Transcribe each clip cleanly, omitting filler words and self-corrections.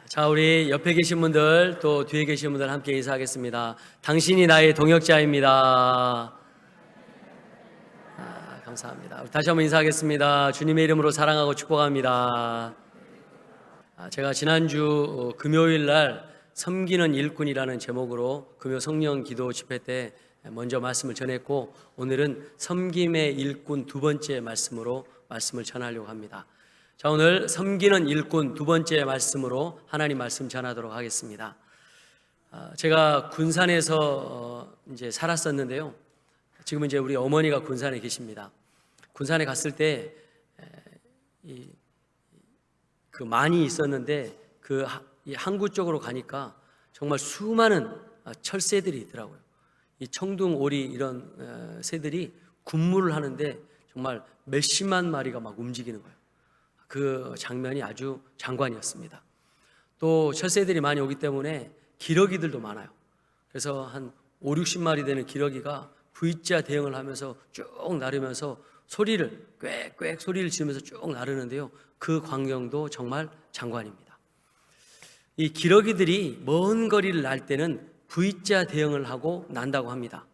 자, 우리 옆에 계신 분들 또 뒤에 계신 분들 함께 인사하겠습니다. 당신이 나의 동역자입니다. 감사합니다. 다시 한번 인사하겠습니다. 주님의 이름으로 사랑하고 축복합니다. 제가 지난주 금요일 날 섬기는 일꾼이라는 제목으로 금요 성령 기도 집회 때 먼저 말씀을 전했고, 오늘은 섬김의 일꾼 두 번째 말씀으로 말씀을 전하려고 합니다. 자, 오늘 섬기는 일꾼 두 번째 말씀으로 하나님 말씀 전하도록 하겠습니다. 제가 군산에서 이제 살았었는데요. 지금은 이제 우리 어머니가 군산에 계십니다. 군산에 갔을 때 그 많이 있었는데 그 항구 쪽으로 가니까 정말 수많은 철새들이 있더라고요. 이 청둥, 오리 이런 새들이 군무를 하는데 정말 몇십만 마리가 막 움직이는 거예요. 그 장면이 아주 장관이었습니다. 또 철새들이 많이 오기 때문에 기러기들도 많아요. 그래서 한 5, 60마리 되는 기러기가 V자 대응을 하면서 쭉 나르면서 소리를 꽥꽥 소리를 지르면서 쭉 나르는데요. 그 광경도 정말 장관입니다. 이 기러기들이 먼 거리를 날 때는 V자 대응을 하고 난다고 합니다.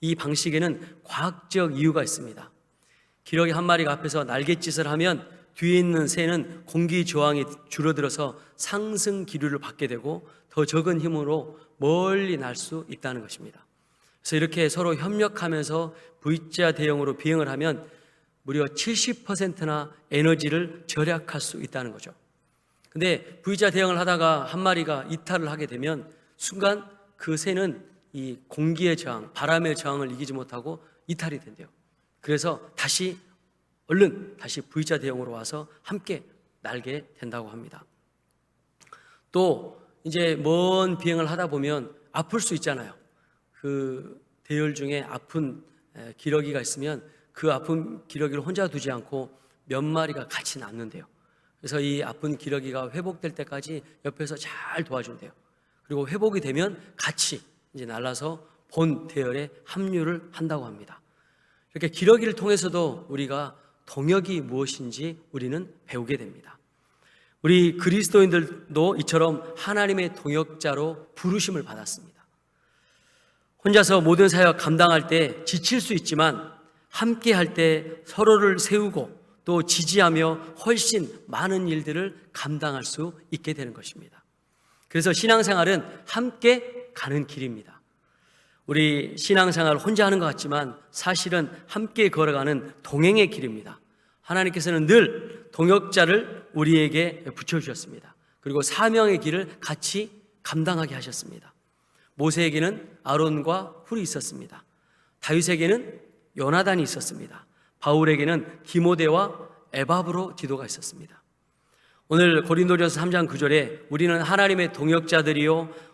이 방식에는 과학적 이유가 있습니다. 기러기 한 마리가 앞에서 날갯짓을 하면 뒤에 있는 새는 공기 저항이 줄어들어서 상승 기류를 받게 되고 더 적은 힘으로 멀리 날 수 있다는 것입니다. 그래서 이렇게 서로 협력하면서 V자 대응으로 비행을 하면 무려 70%나 에너지를 절약할 수 있다는 거죠. 근데 V자 대응을 하다가 한 마리가 이탈을 하게 되면 순간 그 새는 이 공기의 저항, 바람의 저항을 이기지 못하고 이탈이 된대요. 그래서 얼른 다시 V자 대응으로 와서 함께 날게 된다고 합니다. 또 이제 먼 비행을 하다 보면 아플 수 있잖아요. 그 대열 중에 아픈 기러기가 있으면 그 아픈 기러기를 혼자 두지 않고 몇 마리가 같이 낳는데요. 그래서 이 아픈 기러기가 회복될 때까지 옆에서 잘 도와준대요. 그리고 회복이 되면 같이 이제 날아서 본 대열에 합류를 한다고 합니다. 이렇게 기러기를 통해서도 우리가 동역이 무엇인지 우리는 배우게 됩니다. 우리 그리스도인들도 이처럼 하나님의 동역자로 부르심을 받았습니다. 혼자서 모든 사역 감당할 때 지칠 수 있지만 함께 할 때 서로를 세우고 또 지지하며 훨씬 많은 일들을 감당할 수 있게 되는 것입니다. 그래서 신앙생활은 함께 가는 길입니다. 우리 신앙생활 혼자 하는 것 같지만 사실은 함께 걸어가는 동행의 길입니다. 하나님께서는 늘 동역자를 우리에게 붙여주셨습니다. 그리고 사명의 길을 같이 감당하게 하셨습니다. 모세에게는 아론과 훌이 있었습니다. 다윗에게는 요나단이 있었습니다. 바울에게는 디모데와 에바브로 디도가 있었습니다. 오늘 고린도전서 3장 9절에 우리는 하나님의 동역자들이요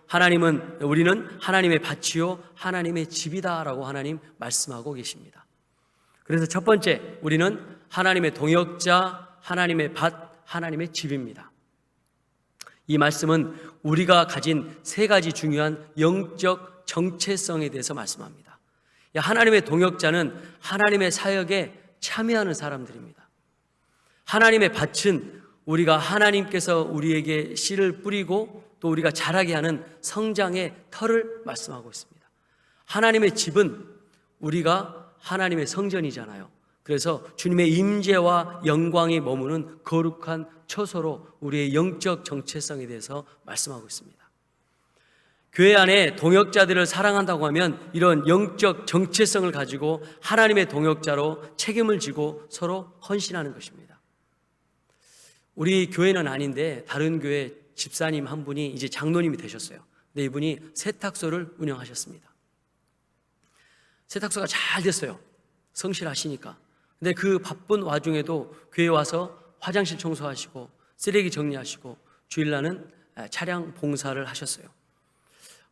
우리는 하나님의 밭이요 하나님의 집이다라고 하나님 말씀하고 계십니다. 그래서 첫 번째, 우리는 하나님의 동역자, 하나님의 밭, 하나님의 집입니다. 이 말씀은 우리가 가진 세 가지 중요한 영적 정체성에 대해서 말씀합니다. 하나님의 동역자는 하나님의 사역에 참여하는 사람들입니다. 하나님의 밭은 우리가 하나님께서 우리에게 씨를 뿌리고 또 우리가 자라게 하는 성장의 터를 말씀하고 있습니다. 하나님의 집은 우리가 하나님의 성전이잖아요. 그래서 주님의 임재와 영광이 머무는 거룩한 처소로 우리의 영적 정체성에 대해서 말씀하고 있습니다. 교회 안에 동역자들을 사랑한다고 하면 이런 영적 정체성을 가지고 하나님의 동역자로 책임을 지고 서로 헌신하는 것입니다. 우리 교회는 아닌데 다른 교회 집사님 한 분이 이제 장로님이 되셨어요. 근데 이분이 세탁소를 운영하셨습니다. 세탁소가 잘 됐어요. 성실하시니까. 근데 그 바쁜 와중에도 교회 와서 화장실 청소하시고 쓰레기 정리하시고 주일날은 차량 봉사를 하셨어요.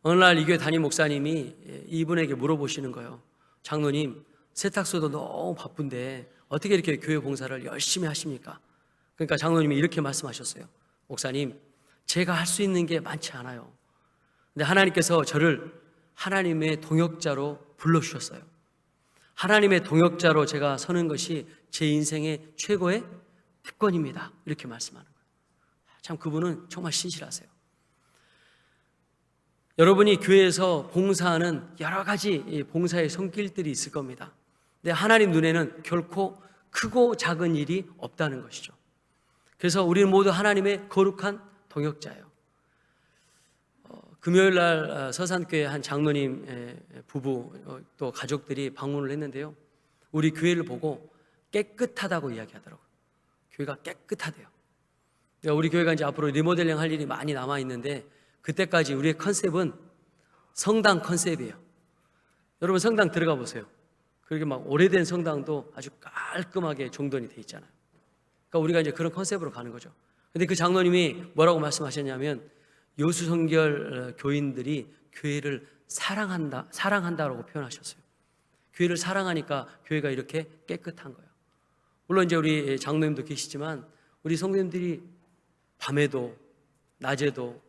어느 날 이 교회 담임 목사님이 이분에게 물어보시는 거예요. 장로님, 세탁소도 너무 바쁜데 어떻게 이렇게 교회 봉사를 열심히 하십니까? 그러니까 장로님이 이렇게 말씀하셨어요. 목사님, 제가 할 수 있는 게 많지 않아요. 근데 하나님께서 저를 하나님의 동역자로 불러주셨어요. 하나님의 동역자로 제가 서는 것이 제 인생의 최고의 특권입니다. 이렇게 말씀하는 거예요. 참 그분은 정말 신실하세요. 여러분이 교회에서 봉사하는 여러 가지 봉사의 손길들이 있을 겁니다. 근데 하나님 눈에는 결코 크고 작은 일이 없다는 것이죠. 그래서 우리는 모두 하나님의 거룩한 동역자예요. 금요일 날 서산교회 한 장로님 부부 또 가족들이 방문을 했는데요. 우리 교회를 보고 깨끗하다고 이야기하더라고요. 교회가 깨끗하대요. 우리 교회가 이제 앞으로 리모델링 할 일이 많이 남아 있는데 그때까지 우리의 컨셉은 성당 컨셉이에요. 여러분 성당 들어가 보세요. 그렇게 막 오래된 성당도 아주 깔끔하게 정돈이 돼 있잖아요. 그러니까 우리가 이제 그런 컨셉으로 가는 거죠. 근데 그 장로님이 뭐라고 말씀하셨냐면 요수성결 교인들이 교회를 사랑한다라고 표현하셨어요. 교회를 사랑하니까 교회가 이렇게 깨끗한 거예요. 물론 이제 우리 장로님도 계시지만 우리 성도님들이 밤에도 낮에도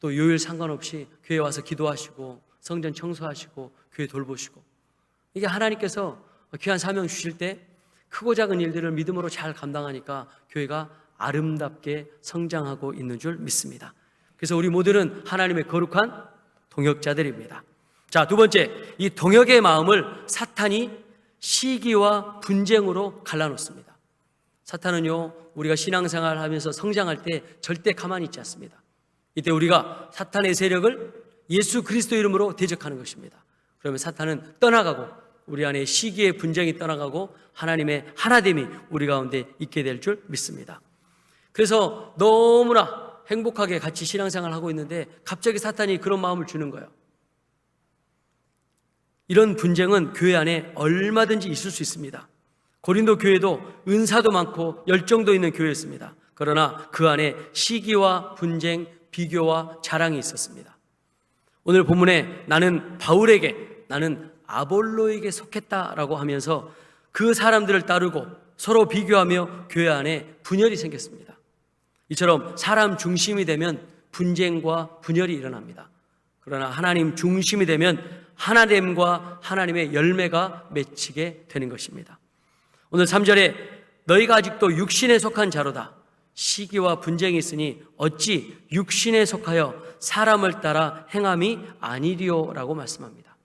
또 요일 상관없이 교회에 와서 기도하시고 성전 청소하시고 교회 돌보시고, 이게 하나님께서 귀한 사명 주실 때 크고 작은 일들을 믿음으로 잘 감당하니까 교회가 아름답게 성장하고 있는 줄 믿습니다. 그래서 우리 모두는 하나님의 거룩한 동역자들입니다. 자, 두 번째, 이 동역의 마음을 사탄이 시기와 분쟁으로 갈라놓습니다. 사탄은요, 우리가 신앙생활 하면서 성장할 때 절대 가만히 있지 않습니다. 이때 우리가 사탄의 세력을 예수 그리스도 이름으로 대적하는 것입니다. 그러면 사탄은 떠나가고 우리 안에 시기의 분쟁이 떠나가고 하나님의 하나됨이 우리 가운데 있게 될 줄 믿습니다. 그래서 너무나 행복하게 같이 신앙생활을 하고 있는데 갑자기 사탄이 그런 마음을 주는 거예요. 이런 분쟁은 교회 안에 얼마든지 있을 수 있습니다. 고린도 교회도 은사도 많고 열정도 있는 교회였습니다. 그러나 그 안에 시기와 분쟁, 비교와 자랑이 있었습니다. 오늘 본문에 나는 바울에게, 나는 아볼로에게 속했다라고 하면서 그 사람들을 따르고 서로 비교하며 교회 안에 분열이 생겼습니다. 이처럼 사람 중심이 되면 분쟁과 분열이 일어납니다. 그러나 하나님 중심이 되면 하나됨과 하나님의 열매가 맺히게 되는 것입니다. 오늘 3절에 너희가 아직도 육신에 속한 자로다. 시기와 분쟁이 있으니 어찌 육신에 속하여 사람을 따라 행함이 아니리오라고 말씀합니다.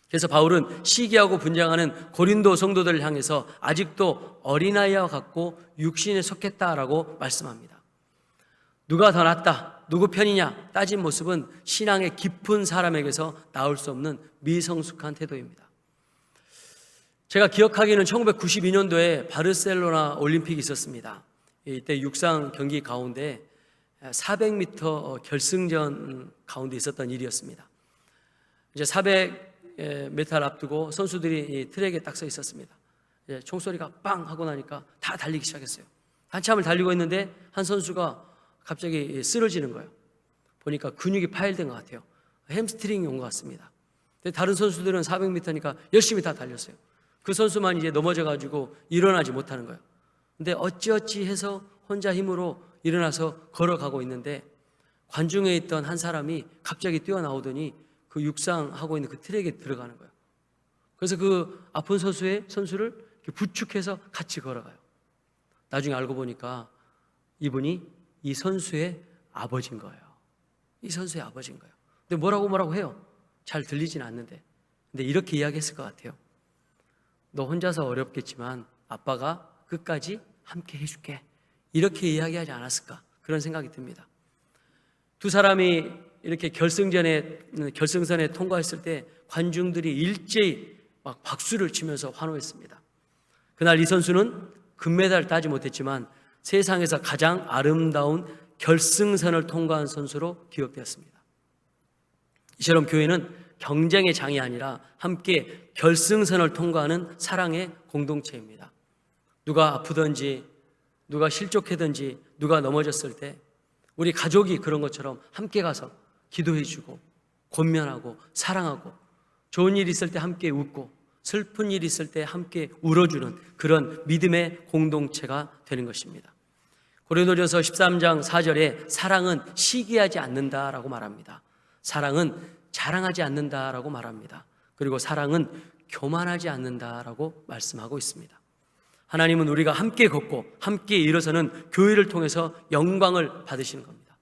그래서 바울은 시기하고 분쟁하는 고린도 성도들을 향해서 아직도 어린아이와 같고 육신에 속했다라고 말씀합니다. 누가 더 낫다, 누구 편이냐 따진 모습은 신앙의 깊은 사람에게서 나올 수 없는 미성숙한 태도입니다. 제가 기억하기에는 1992년도에 바르셀로나 올림픽이 있었습니다. 이때 육상 경기 가운데 400m 결승전 가운데 있었던 일이었습니다. 이제 400m를 앞두고 선수들이 트랙에 딱 서 있었습니다. 총소리가 빵 하고 나니까 다 달리기 시작했어요. 한참을 달리고 있는데 한 선수가 갑자기 쓰러지는 거예요. 보니까 근육이 파열된 것 같아요. 햄스트링이 온 것 같습니다. 근데 다른 선수들은 400m니까 열심히 다 달렸어요. 그 선수만 이제 넘어져가지고 일어나지 못하는 거예요. 근데 어찌어찌 해서 혼자 힘으로 일어나서 걸어가고 있는데 관중에 있던 한 사람이 갑자기 뛰어나오더니 그 육상하고 있는 그 트랙에 들어가는 거예요. 그래서 그 아픈 선수를 이렇게 부축해서 같이 걸어가요. 나중에 알고 보니까 이분이 이 선수의 아버지인 거예요. 이 선수의 아버지인 거예요. 근데 뭐라고 해요. 잘 들리진 않는데. 근데 이렇게 이야기했을 것 같아요. 너 혼자서 어렵겠지만 아빠가 끝까지 함께 해줄게. 이렇게 이야기하지 않았을까? 그런 생각이 듭니다. 두 사람이 이렇게 결승선에 통과했을 때 관중들이 일제히 막 박수를 치면서 환호했습니다. 그날 이 선수는 금메달을 따지 못했지만 세상에서 가장 아름다운 결승선을 통과한 선수로 기억되었습니다. 이처럼 교회는 경쟁의 장이 아니라 함께 결승선을 통과하는 사랑의 공동체입니다. 누가 아프든지 누가 실족하든지 누가 넘어졌을 때 우리 가족이 그런 것처럼 함께 가서 기도해주고 권면하고 사랑하고 좋은 일 있을 때 함께 웃고 슬픈 일 있을 때 함께 울어주는 그런 믿음의 공동체가 되는 것입니다. 고린도전서 13장 4절에 사랑은 시기하지 않는다라고 말합니다. 사랑은 자랑하지 않는다라고 말합니다. 그리고 사랑은 교만하지 않는다라고 말씀하고 있습니다. 하나님은 우리가 함께 걷고 함께 일어서는 교회를 통해서 영광을 받으시는 겁니다.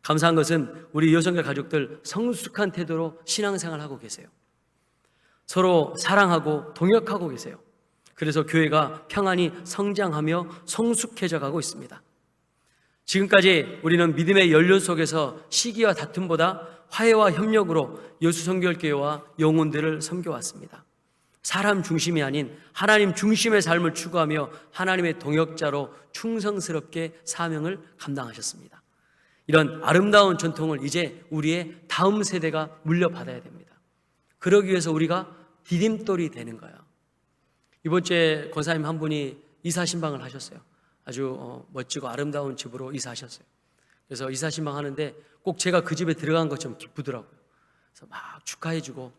감사한 것은 우리 여성교 가족들 성숙한 태도로 신앙생활하고 계세요. 서로 사랑하고 동역하고 계세요. 그래서 교회가 평안히 성장하며 성숙해져 가고 있습니다. 지금까지 우리는 믿음의 연륜 속에서 시기와 다툼보다 화해와 협력으로 여수성결교회와 영혼들을 섬겨왔습니다. 사람 중심이 아닌 하나님 중심의 삶을 추구하며 하나님의 동역자로 충성스럽게 사명을 감당하셨습니다. 이런 아름다운 전통을 이제 우리의 다음 세대가 물려받아야 됩니다. 그러기 위해서 우리가 디딤돌이 되는 거예요. 이번 주에 권사님 한 분이 이사신방을 하셨어요. 아주 멋지고 아름다운 집으로 이사하셨어요. 그래서 이사신방 하는데 꼭 제가 그 집에 들어간 것처럼 기쁘더라고요. 그래서 막 축하해주고,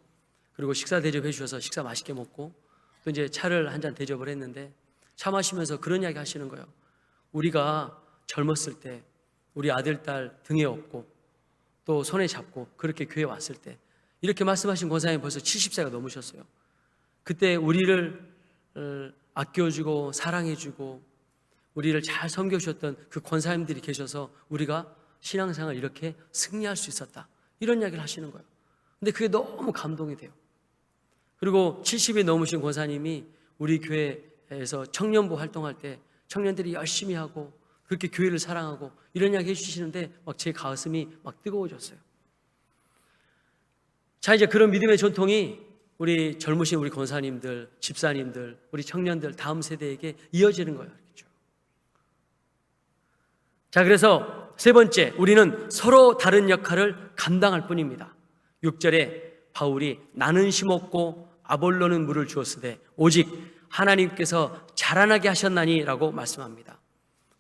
그리고 식사 대접해 주셔서 식사 맛있게 먹고, 또 이제 차를 한 잔 대접을 했는데 차 마시면서 그런 이야기 하시는 거예요. 우리가 젊었을 때 우리 아들, 딸 등에 업고 또 손에 잡고 그렇게 교회 왔을 때, 이렇게 말씀하신 권사님이 벌써 70세가 넘으셨어요. 그때 우리를 아껴주고 사랑해주고 우리를 잘 섬겨주셨던 그 권사님들이 계셔서 우리가 신앙생활을 이렇게 승리할 수 있었다, 이런 이야기를 하시는 거예요. 근데 그게 너무 감동이 돼요. 그리고 70이 넘으신 권사님이 우리 교회에서 청년부 활동할 때 청년들이 열심히 하고 그렇게 교회를 사랑하고 이런 이야기 해주시는데 막 제 가슴이 막 뜨거워졌어요. 자, 이제 그런 믿음의 전통이 우리 젊으신 우리 권사님들, 집사님들, 우리 청년들 다음 세대에게 이어지는 거예요. 그렇죠? 자, 그래서 세 번째, 우리는 서로 다른 역할을 감당할 뿐입니다. 6절에 바울이 나는 심었고 아볼로는 물을 주었으되 오직 하나님께서 자라나게 하셨나니 라고 말씀합니다.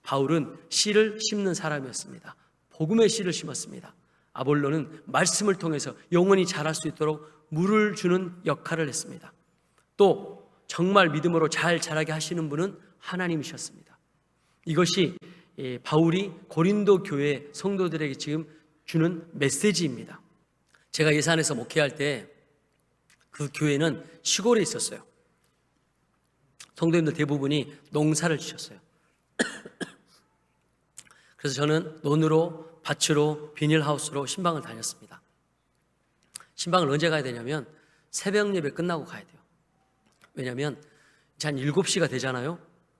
바울은 씨를 심는 사람이었습니다. 복음의 씨를 심었습니다. 아볼로는 말씀을 통해서 영원히 자랄 수 있도록 물을 주는 역할을 했습니다. 또 정말 믿음으로 잘 자라게 하시는 분은 하나님이셨습니다. 이것이 바울이 고린도 교회 성도들에게 지금 주는 메시지입니다. 제가 예산에서 목회할 때 그 교회는 시골에 있었어요. 성도님들 대부분이 농사를 지셨어요. 그래서 저는 논으로, 밭으로, 비닐하우스로 신방을 다녔습니다. 신방을 언제 가야 되냐면 새벽 예배 끝나고 가야 돼요. 왜냐하면 이제 한 7시가 되잖아요.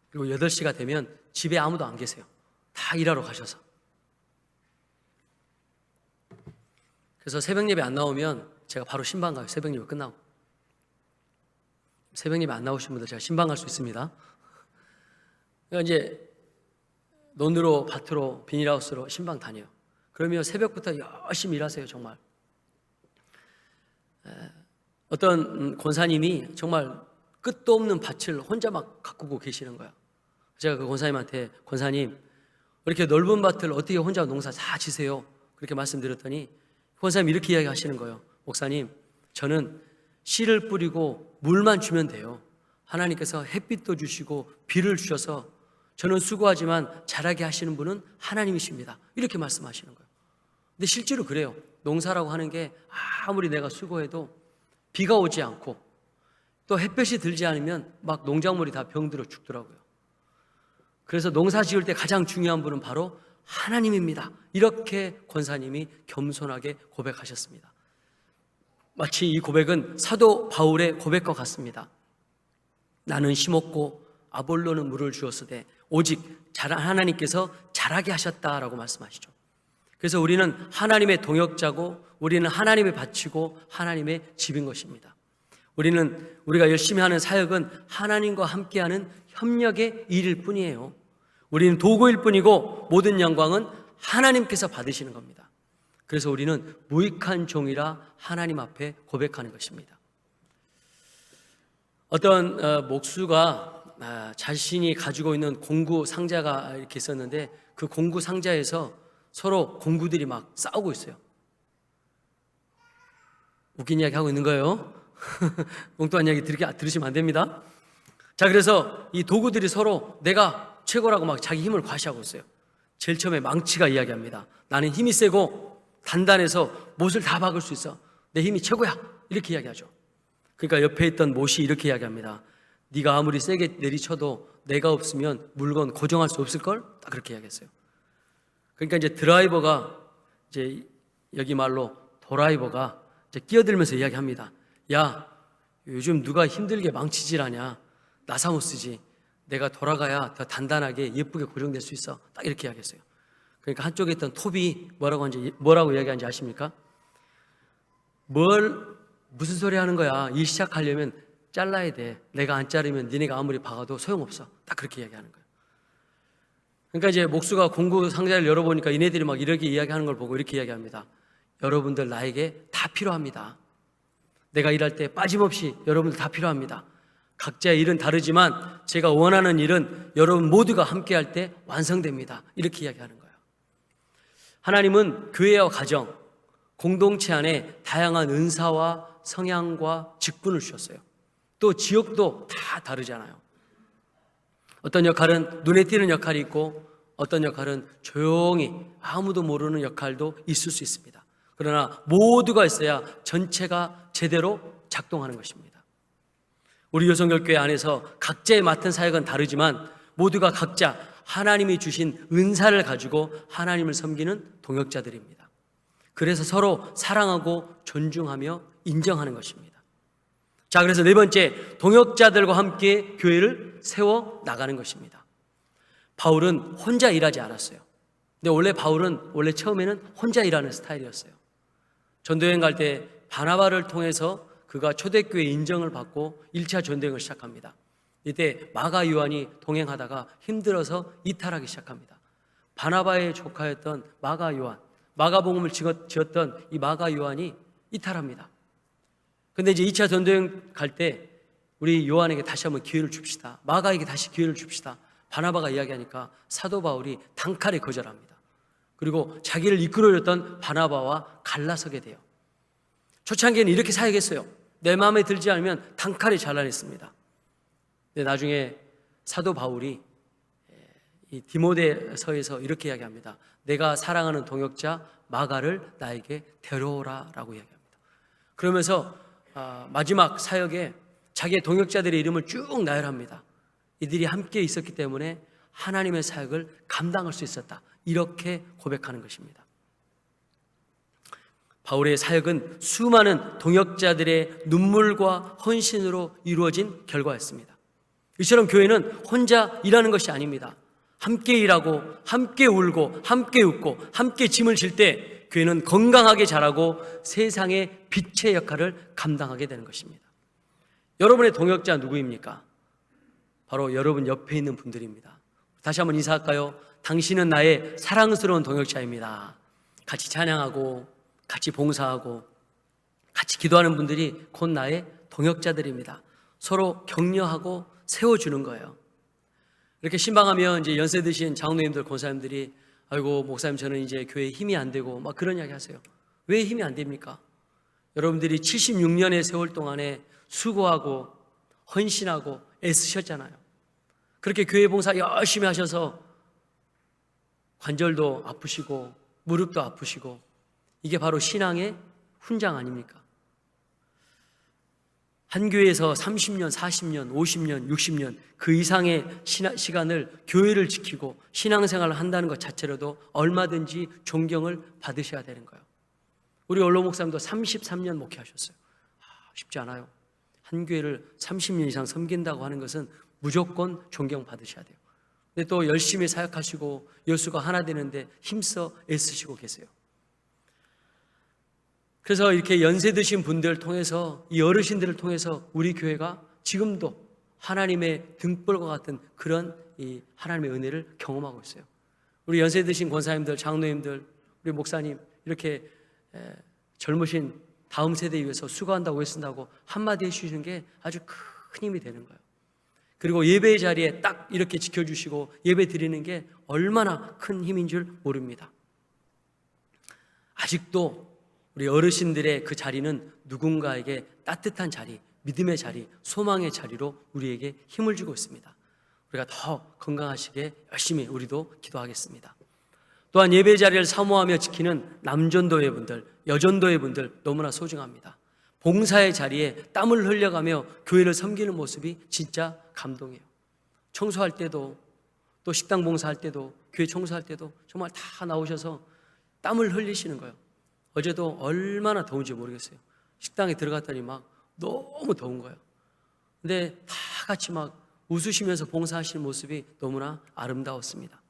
그리고 8시가 되면 집에 아무도 안 계세요. 다 일하러 가셔서. 그래서 새벽 예배 안 나오면 제가 바로 신방 가요. 새벽 예배 끝나고. 새벽 예배 안 나오신 분들 제가 신방 갈 수 있습니다. 그러니까 이제 논으로, 밭으로, 비닐하우스로 신방 다녀요. 그러면 새벽부터 열심히 일하세요. 정말. 어떤 권사님이 정말 끝도 없는 밭을 혼자 막 가꾸고 계시는 거야. 제가 그 권사님한테, 권사님 이렇게 넓은 밭을 어떻게 혼자 농사 다 지세요? 그렇게 말씀드렸더니 권사님이 이렇게 이야기하시는 거예요. 목사님, 저는 씨를 뿌리고 물만 주면 돼요. 하나님께서 햇빛도 주시고 비를 주셔서 저는 수고하지만 자라게 하시는 분은 하나님이십니다. 이렇게 말씀하시는 거예요. 근데 실제로 그래요. 농사라고 하는 게 아무리 내가 수고해도 비가 오지 않고 또 햇볕이 들지 않으면 막 농작물이 다 병들어 죽더라고요. 그래서 농사 지을 때 가장 중요한 분은 바로 하나님입니다. 이렇게 권사님이 겸손하게 고백하셨습니다. 마치 이 고백은 사도 바울의 고백과 같습니다. 나는 심었고 아볼로는 물을 주었으되 오직 하나님께서 자라게 하셨다라고 말씀하시죠. 그래서 우리는 하나님의 동역자고 우리는 하나님의 밭이고 하나님의 집인 것입니다. 우리가 열심히 하는 사역은 하나님과 함께하는 협력의 일일 뿐이에요. 우리는 도구일 뿐이고 모든 영광은 하나님께서 받으시는 겁니다. 그래서 우리는 무익한 종이라 하나님 앞에 고백하는 것입니다. 어떤 목수가 자신이 가지고 있는 공구 상자가 이렇게 있었는데 그 공구 상자에서 서로 공구들이 막 싸우고 있어요. 웃긴 이야기 하고 있는 거예요. 엉뚱한 이야기 들으시면 안 됩니다. 자, 그래서 이 도구들이 서로 내가 최고라고 막 자기 힘을 과시하고 있어요. 제일 처음에 망치가 이야기합니다. 나는 힘이 세고 단단해서 못을 다 박을 수 있어. 내 힘이 최고야. 이렇게 이야기하죠. 그러니까 옆에 있던 못이 이렇게 이야기합니다. 네가 아무리 세게 내리쳐도 내가 없으면 물건 고정할 수 없을걸? 딱 그렇게 이야기했어요. 그러니까 이제 드라이버가 이제 여기 말로 도라이버가 이제 끼어들면서 이야기합니다. 야, 요즘 누가 힘들게 망치질하냐? 나사못 쓰지. 내가 돌아가야 더 단단하게 예쁘게 고정될 수 있어. 딱 이렇게 이야기했어요. 그러니까 한쪽에 있던 톱이 뭐라고 이야기하는지 아십니까? 무슨 소리 하는 거야? 일 시작하려면 잘라야 돼. 내가 안 자르면 니네가 아무리 박아도 소용없어. 딱 그렇게 이야기하는 거예요. 그러니까 이제 목수가 공구 상자를 열어보니까 이네들이 막 이렇게 이야기하는 걸 보고 이렇게 이야기합니다. 여러분들 나에게 다 필요합니다. 내가 일할 때 빠짐없이 여러분들 다 필요합니다. 각자의 일은 다르지만 제가 원하는 일은 여러분 모두가 함께 할 때 완성됩니다. 이렇게 이야기하는 거예요. 하나님은 교회와 가정, 공동체 안에 다양한 은사와 성향과 직분을 주셨어요. 또 지역도 다 다르잖아요. 어떤 역할은 눈에 띄는 역할이 있고 어떤 역할은 조용히 아무도 모르는 역할도 있을 수 있습니다. 그러나 모두가 있어야 전체가 제대로 작동하는 것입니다. 우리 요성결교회 안에서 각자의 맡은 사역은 다르지만 모두가 각자 하나님이 주신 은사를 가지고 하나님을 섬기는 동역자들입니다. 그래서 서로 사랑하고 존중하며 인정하는 것입니다. 자, 그래서 네 번째, 동역자들과 함께 교회를 세워 나가는 것입니다. 바울은 혼자 일하지 않았어요. 근데 바울은 처음에는 혼자 일하는 스타일이었어요. 전도여행 갈 때 바나바를 통해서 그가 초대교회 인정을 받고 1차 전도여행을 시작합니다. 이때 마가 요한이 동행하다가 힘들어서 이탈하기 시작합니다. 바나바의 조카였던 마가 요한, 마가복음을 지었던 이 마가 요한이 이탈합니다. 근데 이제 2차 전도여행 갈 때 우리 요한에게 다시 한번 기회를 줍시다. 마가에게 다시 기회를 줍시다. 바나바가 이야기하니까 사도 바울이 단칼에 거절합니다. 그리고 자기를 이끌어줬던 바나바와 갈라서게 돼요. 초창기에는 이렇게 사역했어요. 내 마음에 들지 않으면 단칼에 잘라냈습니다. 근데 나중에 사도 바울이 이 디모데서에서 이렇게 이야기합니다. 내가 사랑하는 동역자 마가를 나에게 데려오라 라고 이야기합니다. 그러면서 마지막 사역에 자기의 동역자들의 이름을 쭉 나열합니다. 이들이 함께 있었기 때문에 하나님의 사역을 감당할 수 있었다. 이렇게 고백하는 것입니다. 바울의 사역은 수많은 동역자들의 눈물과 헌신으로 이루어진 결과였습니다. 이처럼 교회는 혼자 일하는 것이 아닙니다. 함께 일하고 함께 울고 함께 웃고 함께 짐을 질 때 교회는 건강하게 자라고 세상의 빛의 역할을 감당하게 되는 것입니다. 여러분의 동역자 누구입니까? 바로 여러분 옆에 있는 분들입니다. 다시 한번 인사할까요? 당신은 나의 사랑스러운 동역자입니다. 같이 찬양하고 같이 봉사하고 같이 기도하는 분들이 곧 나의 동역자들입니다. 서로 격려하고 세워주는 거예요. 이렇게 신방하면 이제 연세 드신 장로님들, 권사님들이 아이고 목사님 저는 이제 교회에 힘이 안 되고 막 그런 이야기 하세요. 왜 힘이 안 됩니까? 여러분들이 76년의 세월 동안에 수고하고 헌신하고 애쓰셨잖아요. 그렇게 교회 봉사 열심히 하셔서 관절도 아프시고 무릎도 아프시고 이게 바로 신앙의 훈장 아닙니까? 한 교회에서 30년, 40년, 50년, 60년 그 이상의 시간을 교회를 지키고 신앙생활을 한다는 것 자체로도 얼마든지 존경을 받으셔야 되는 거예요. 우리 원로 목사님도 33년 목회하셨어요. 쉽지 않아요. 한 교회를 30년 이상 섬긴다고 하는 것은 무조건 존경받으셔야 돼요. 근데 또 열심히 사역하시고 여수가 하나 되는데 힘써 애쓰시고 계세요. 그래서 이렇게 연세 드신 분들을 통해서 이 어르신들을 통해서 우리 교회가 지금도 하나님의 등불과 같은 그런 이 하나님의 은혜를 경험하고 있어요. 우리 연세 드신 권사님들, 장로님들, 우리 목사님 이렇게 젊으신 다음 세대에 위해서 수고한다고 애쓴다고 한마디 해주시는 게 아주 큰 힘이 되는 거예요. 그리고 예배의 자리에 딱 이렇게 지켜주시고 예배 드리는 게 얼마나 큰 힘인 줄 모릅니다. 아직도 우리 어르신들의 그 자리는 누군가에게 따뜻한 자리, 믿음의 자리, 소망의 자리로 우리에게 힘을 주고 있습니다. 우리가 더 건강하시게 열심히 우리도 기도하겠습니다. 또한 예배 자리를 사모하며 지키는 남전도회 분들, 여전도회 분들 너무나 소중합니다. 봉사의 자리에 땀을 흘려가며 교회를 섬기는 모습이 진짜 감동이에요. 청소할 때도, 또 식당 봉사할 때도, 교회 청소할 때도 정말 다 나오셔서 땀을 흘리시는 거예요. 어제도 얼마나 더운지 모르겠어요. 식당에 들어갔더니 막 너무 더운 거예요. 근데 다 같이 막 웃으시면서 봉사하시는 모습이 너무나 아름다웠습니다.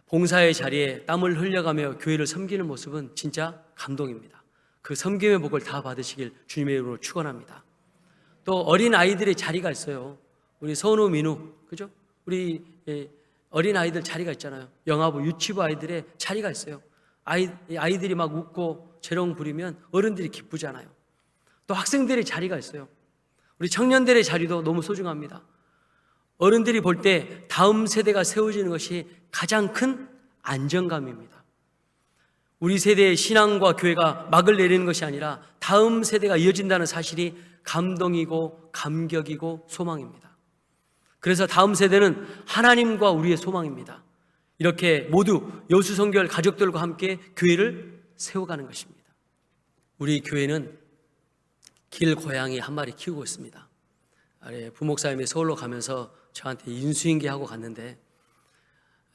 봉사의 자리에 땀을 흘려가며 교회를 섬기는 모습은 진짜 감동입니다. 그 섬김의 복을 다 받으시길 주님의 이름으로 축원합니다. 또 어린 아이들의 자리가 있어요. 우리 선우, 민우, 그죠? 우리 어린 아이들 자리가 있잖아요. 영아부, 유치부 아이들의 자리가 있어요. 아이들이 막 웃고 재롱 부리면 어른들이 기쁘잖아요. 또 학생들의 자리가 있어요. 우리 청년들의 자리도 너무 소중합니다. 어른들이 볼 때 다음 세대가 세워지는 것이 가장 큰 안정감입니다. 우리 세대의 신앙과 교회가 막을 내리는 것이 아니라 다음 세대가 이어진다는 사실이 감동이고 감격이고 소망입니다. 그래서 다음 세대는 하나님과 우리의 소망입니다. 이렇게 모두 여수성결 가족들과 함께 교회를 세워가는 것입니다. 우리 교회는 길 고양이 한 마리 키우고 있습니다. 부목사님이 서울로 가면서 저한테 인수인계 하고 갔는데,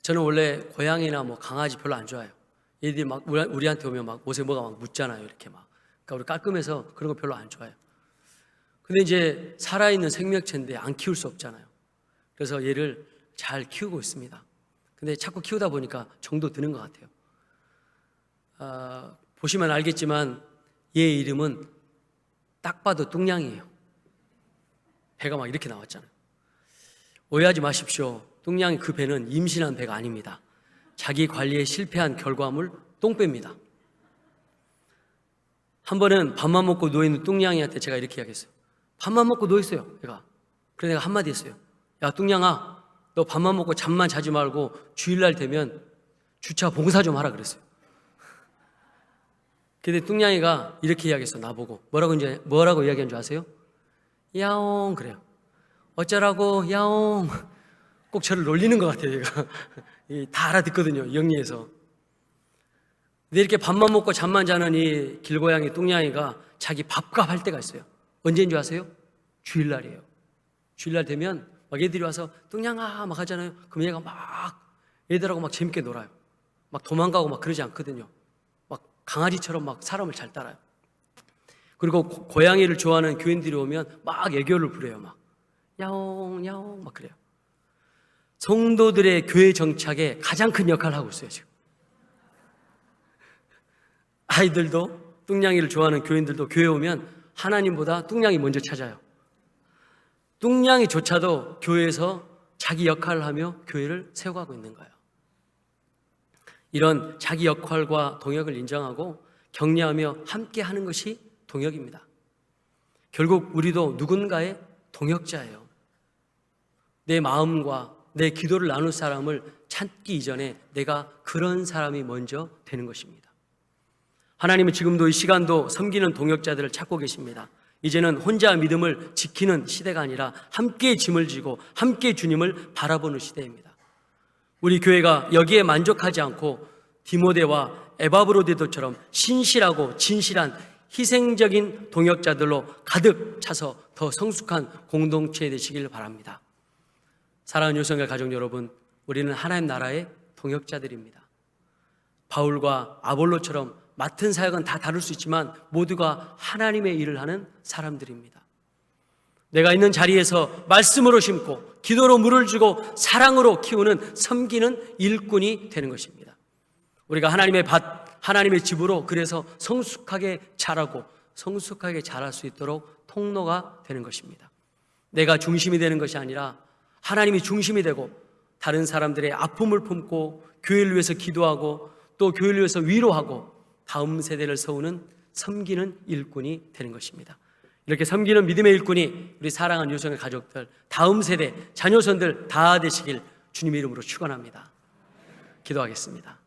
저는 원래 고양이나 뭐 강아지 별로 안 좋아해요. 얘들이 막 우리한테 오면 막 옷에 뭐가 막 묻잖아요. 이렇게 막. 그러니까 우리 깔끔해서 그런 거 별로 안 좋아해요. 근데 이제 살아있는 생명체인데 안 키울 수 없잖아요. 그래서 얘를 잘 키우고 있습니다. 근데 자꾸 키우다 보니까 정도 드는 것 같아요. 보시면 알겠지만 얘 이름은 딱 봐도 뚱냥이에요. 배가 막 이렇게 나왔잖아요. 오해하지 마십시오. 뚱냥이 그 배는 임신한 배가 아닙니다. 자기 관리에 실패한 결과물 똥배입니다. 한 번은 밥만 먹고 누워있는 뚱냥이한테 제가 이렇게 이야기했어요. 밥만 먹고 누워있어요, 얘가. 그래서 내가 한마디 했어요. 야, 뚱냥아, 너 밥만 먹고 잠만 자지 말고 주일날 되면 주차 봉사 좀 하라 그랬어요. 근데 뚱냥이가 이렇게 이야기했어. 나보고 뭐라고 이야기한 줄 아세요? 야옹 그래요. 어쩌라고 야옹. 꼭 저를 놀리는 것 같아요. 얘가 다 알아듣거든요, 영리해서. 근데 이렇게 밥만 먹고 잠만 자는 이 길고양이 뚱냥이가 자기 밥값 할 때가 있어요. 언제인 줄 아세요? 주일날이에요. 주일날 되면 막 애들이 와서 뚱냥아 막 하잖아요. 그럼 얘가 막 애들하고 막 재밌게 놀아요. 막 도망가고 막 그러지 않거든요. 강아지처럼 막 사람을 잘 따라요. 그리고 고양이를 좋아하는 교인들이 오면 막 애교를 부려요. 막 야옹 야옹 막 그래요. 성도들의 교회 정착에 가장 큰 역할을 하고 있어요 지금. 아이들도 뚱냥이를 좋아하는 교인들도 교회 오면 하나님보다 뚱냥이 먼저 찾아요. 뚱냥이조차도 교회에서 자기 역할을 하며 교회를 세워가고 있는 거예요. 이런 자기 역할과 동역을 인정하고 격려하며 함께 하는 것이 동역입니다. 결국 우리도 누군가의 동역자예요. 내 마음과 내 기도를 나눌 사람을 찾기 이전에 내가 그런 사람이 먼저 되는 것입니다. 하나님은 지금도 이 시간도 섬기는 동역자들을 찾고 계십니다. 이제는 혼자 믿음을 지키는 시대가 아니라 함께 짐을 지고 함께 주님을 바라보는 시대입니다. 우리 교회가 여기에 만족하지 않고 디모데와 에바브로디도처럼 신실하고 진실한 희생적인 동역자들로 가득 차서 더 성숙한 공동체 되시길 바랍니다. 사랑하는 요성의 가족 여러분, 우리는 하나님 나라의 동역자들입니다. 바울과 아볼로처럼 맡은 사역은 다 다를 수 있지만 모두가 하나님의 일을 하는 사람들입니다. 내가 있는 자리에서 말씀으로 심고 기도로 물을 주고 사랑으로 키우는 섬기는 일꾼이 되는 것입니다. 우리가 하나님의 밭, 하나님의 집으로 그래서 성숙하게 자라고 성숙하게 자랄 수 있도록 통로가 되는 것입니다. 내가 중심이 되는 것이 아니라 하나님이 중심이 되고 다른 사람들의 아픔을 품고 교회를 위해서 기도하고 또 교회를 위해서 위로하고 다음 세대를 세우는 섬기는 일꾼이 되는 것입니다. 이렇게 섬기는 믿음의 일꾼이 우리 사랑하는 요성의 가족들, 다음 세대, 자녀손들 다 되시길 주님의 이름으로 축원합니다. 기도하겠습니다.